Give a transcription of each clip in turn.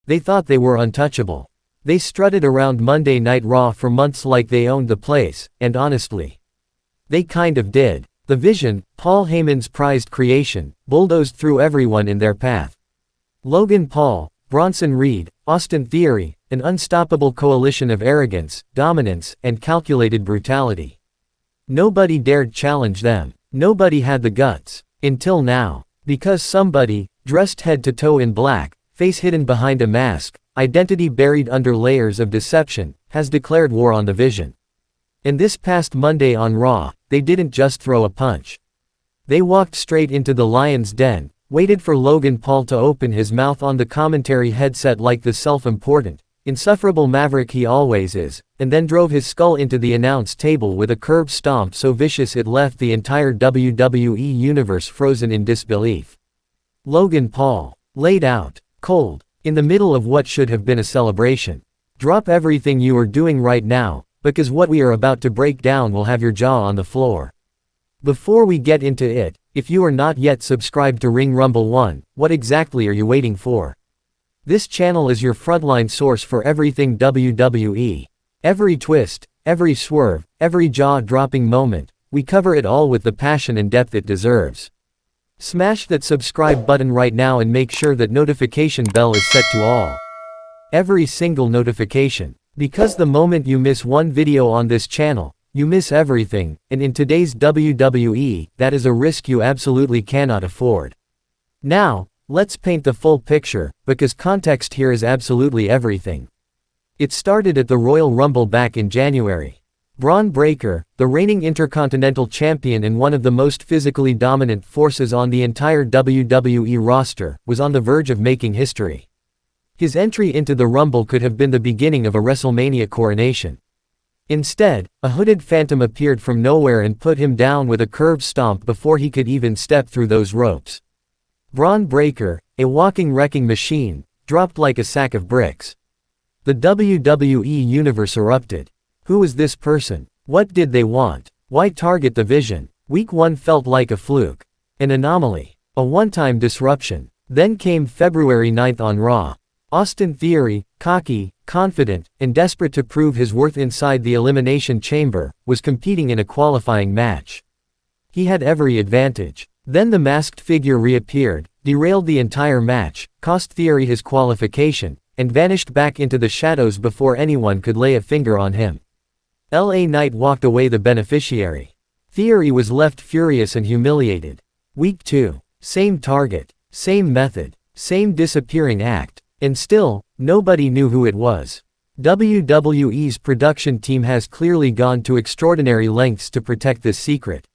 They thought they were untouchable. They strutted around Monday Night Raw for months like they owned the place, and honestly, they kind of did. The Vision, Paul Heyman's prized creation, bulldozed through everyone in their path. Logan Paul, Bronson Reed, Austin Theory, an unstoppable coalition of arrogance, dominance, and calculated brutality. Nobody dared challenge them. Nobody had the guts. Until now. Because somebody, dressed head to toe in black, face hidden behind a mask, identity buried under layers of deception, has declared war on the Vision. And this past Monday on Raw, they didn't just throw a punch. They walked straight into the lion's den, waited for Logan Paul to open his mouth on the commentary headset like the self-important, insufferable maverick he always is, and then drove his skull into the announce table with a curb stomp so vicious it left the entire WWE universe frozen in disbelief. Logan Paul, laid out, cold, in the middle of what should have been a celebration. Drop everything you are doing right now, because what we are about to break down will have your jaw on the floor. Before we get into it, if you are not yet subscribed to Ring Rumble 1, what exactly are you waiting for? This channel is your frontline source for everything WWE. Every twist, every swerve, every jaw-dropping moment, we cover it all with the passion and depth it deserves. Smash that subscribe button right now and make sure that notification bell is set to all. Every single notification. Because the moment you miss one video on this channel, you miss everything, and in today's WWE, that is a risk you absolutely cannot afford. Now, let's paint the full picture, because context here is absolutely everything. It started at the Royal Rumble back in January. Bron Breakker, the reigning Intercontinental Champion and one of the most physically dominant forces on the entire WWE roster, was on the verge of making history. His entry into the Rumble could have been the beginning of a WrestleMania coronation. Instead, a hooded phantom appeared from nowhere and put him down with a curb stomp before he could even step through those ropes. Bron Breakker, a walking wrecking machine, dropped like a sack of bricks. The WWE universe erupted. Who was this person? What did they want? Why target the Vision? Week 1 felt like a fluke. An anomaly. A one-time disruption. Then came February 9th on Raw. Austin Theory, cocky, confident, and desperate to prove his worth inside the Elimination Chamber, was competing in a qualifying match. He had every advantage. Then the masked figure reappeared, derailed the entire match, cost Theory his qualification, and vanished back into the shadows before anyone could lay a finger on him. LA Knight walked away the beneficiary. Theory was left furious and humiliated. Week 2. Same target, same method, same disappearing act. And still, nobody knew who it was. WWE's production team has clearly gone to extraordinary lengths to protect this secret.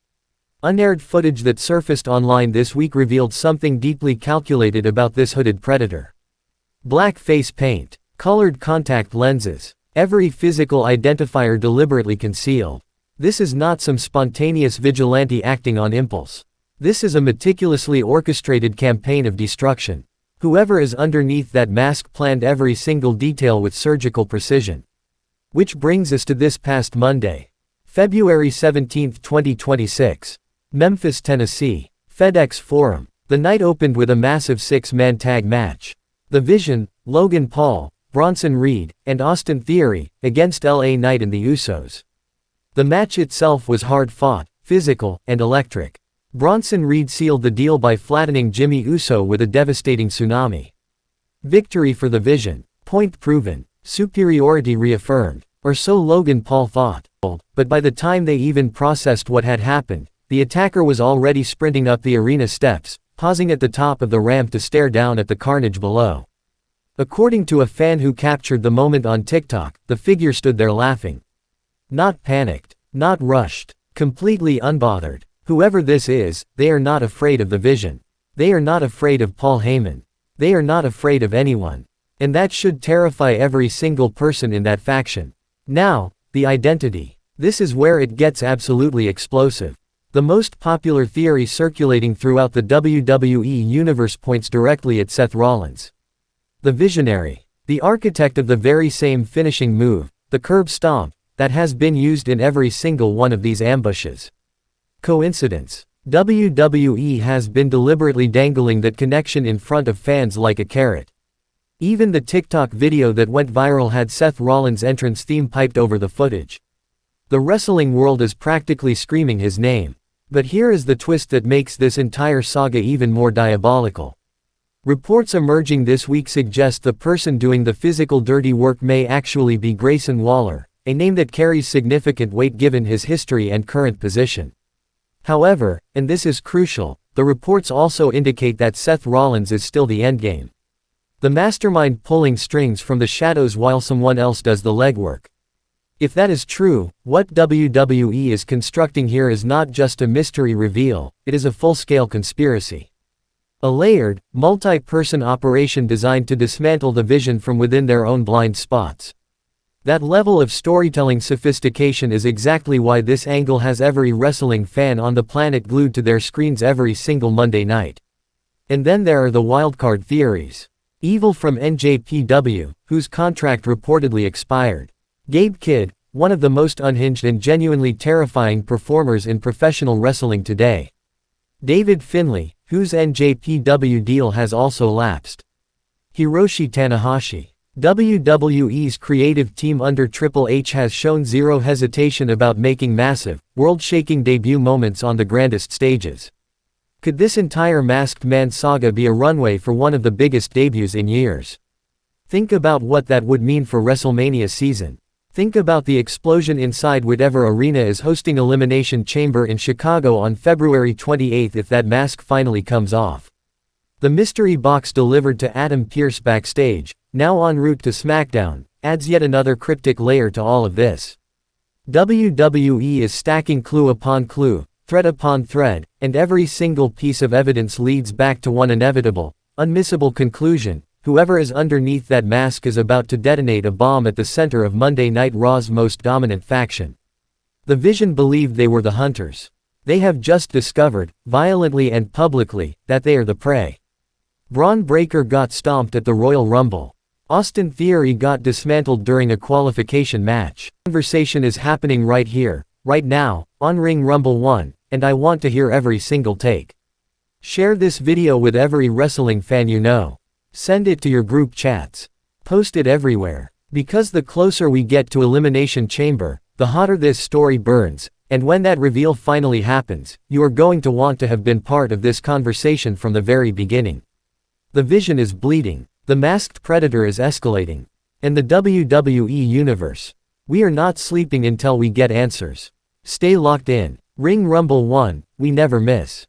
Unaired footage that surfaced online this week revealed something deeply calculated about this hooded predator. Black face paint, colored contact lenses, every physical identifier deliberately concealed. This is not some spontaneous vigilante acting on impulse. This is a meticulously orchestrated campaign of destruction. Whoever is underneath that mask planned every single detail with surgical precision. Which brings us to this past Monday. February 17, 2026. Memphis, Tennessee. FedEx Forum. The night opened with a massive 6-man tag match. The Vision, Logan Paul, Bronson Reed, and Austin Theory, against LA Knight and the Usos. The match itself was hard-fought, physical, and electric. Bronson Reed sealed the deal by flattening Jimmy Uso with a devastating tsunami. Victory for the Vision. Point proven. Superiority reaffirmed. Or so Logan Paul thought. But by the time they even processed what had happened, the attacker was already sprinting up the arena steps, pausing at the top of the ramp to stare down at the carnage below. According to a fan who captured the moment on TikTok, the figure stood there laughing. Not panicked. Not rushed. Completely unbothered. Whoever this is, they are not afraid of the Vision. They are not afraid of Paul Heyman. They are not afraid of anyone. And that should terrify every single person in that faction. Now, the identity. This is where it gets absolutely explosive. The most popular theory circulating throughout the WWE universe points directly at Seth Rollins. The Visionary. The architect of the very same finishing move, the curb stomp, that has been used in every single one of these ambushes. Coincidence? WWE has been deliberately dangling that connection in front of fans like a carrot. Even the TikTok video that went viral had Seth Rollins' entrance theme piped over the footage. The wrestling world is practically screaming his name. But here is the twist that makes this entire saga even more diabolical. Reports emerging this week suggest the person doing the physical dirty work may actually be Grayson Waller, a name that carries significant weight given his history and current position. However, and this is crucial, the reports also indicate that Seth Rollins is still the endgame. The mastermind pulling strings from the shadows while someone else does the legwork. If that is true, what WWE is constructing here is not just a mystery reveal, it is a full-scale conspiracy. A layered, multi-person operation designed to dismantle the vision from within their own blind spots. That level of storytelling sophistication is exactly why this angle has every wrestling fan on the planet glued to their screens every single Monday night. And then there are the wildcard theories. Evil from NJPW, whose contract reportedly expired. Gabe Kidd, one of the most unhinged and genuinely terrifying performers in professional wrestling today. David Finlay, whose NJPW deal has also lapsed. Hiroshi Tanahashi. WWE's creative team under Triple H has shown zero hesitation about making massive, world-shaking debut moments on the grandest stages. Could this entire Masked Man saga be a runway for one of the biggest debuts in years? Think about what that would mean for WrestleMania season. Think about the explosion inside whatever arena is hosting Elimination Chamber in Chicago on February 28 if that mask finally comes off. The mystery box delivered to Adam Pearce backstage, now en route to SmackDown, adds yet another cryptic layer to all of this. WWE is stacking clue upon clue, thread upon thread, and every single piece of evidence leads back to one inevitable, unmissable conclusion: whoever is underneath that mask is about to detonate a bomb at the center of Monday Night Raw's most dominant faction. The Vision believed they were the hunters. They have just discovered, violently and publicly, that they are the prey. Bron Breakker got stomped at the Royal Rumble. Austin Theory got dismantled during a qualification match. Conversation is happening right here, right now, on Ring Rumble 1, and I want to hear every single take. Share this video with every wrestling fan you know. Send it to your group chats. Post it everywhere. Because the closer we get to Elimination Chamber, the hotter this story burns, and when that reveal finally happens, you are going to want to have been part of this conversation from the very beginning. The Vision is bleeding. The Masked Predator is escalating. And the WWE Universe. We are not sleeping until we get answers. Stay locked in. Ring Rumble 1, we never miss.